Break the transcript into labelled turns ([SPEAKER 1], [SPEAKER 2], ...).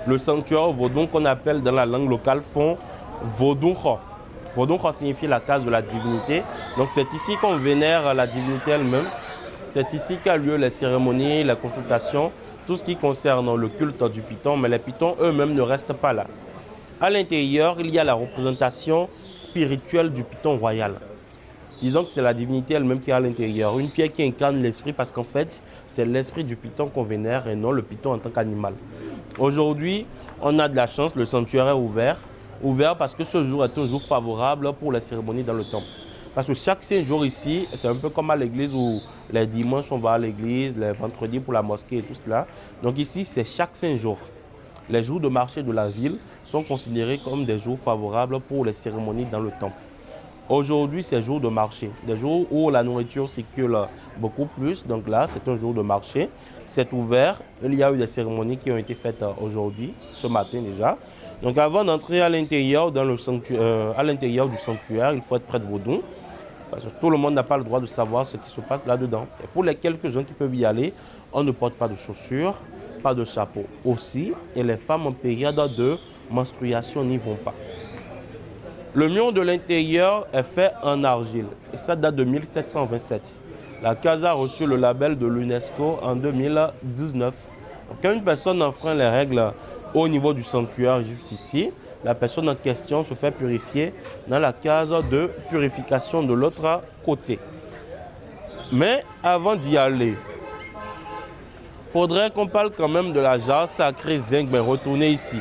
[SPEAKER 1] le sanctuaire Vodun qu'on appelle dans la langue locale font Voduncho. Voduncho signifie la case de la divinité. Donc c'est ici qu'on vénère la divinité elle-même. C'est ici qu'a lieu les cérémonies, les consultations, tout ce qui concerne le culte du python, mais les pythons eux-mêmes ne restent pas là. À l'intérieur, il y a la représentation spirituelle du python royal. Disons que c'est la divinité elle-même qui est à l'intérieur. Une pierre qui incarne l'esprit parce qu'en fait, c'est l'esprit du python qu'on vénère et non le python en tant qu'animal. Aujourd'hui, on a de la chance, le sanctuaire est ouvert. Ouvert parce que ce jour est un jour favorable pour les cérémonies dans le temple. Parce que chaque 5 jours ici, c'est un peu comme à l'église où les dimanches on va à l'église, les vendredis pour la mosquée et tout cela. Donc ici, c'est chaque 5 jours. Les jours de marché de la ville sont considérés comme des jours favorables pour les cérémonies dans le temple. Aujourd'hui, c'est jour de marché, des jours où la nourriture circule beaucoup plus. Donc là, c'est un jour de marché. C'est ouvert. Il y a eu des cérémonies qui ont été faites aujourd'hui, ce matin déjà. Donc avant d'entrer à l'intérieur du sanctuaire, il faut être près de Vodun. Parce que tout le monde n'a pas le droit de savoir ce qui se passe là-dedans. Et pour les quelques-uns qui peuvent y aller, on ne porte pas de chaussures, pas de chapeau aussi. Et les femmes en période de menstruation n'y vont pas. Le mur de l'intérieur est fait en argile et ça date de 1727. La casa a reçu le label de l'UNESCO en 2019. Donc, quand une personne enfreint les règles au niveau du sanctuaire juste ici, la personne en question se fait purifier dans la case de purification de l'autre côté. Mais avant d'y aller, il faudrait qu'on parle quand même de la jarre sacrée zinc, mais retournez ici.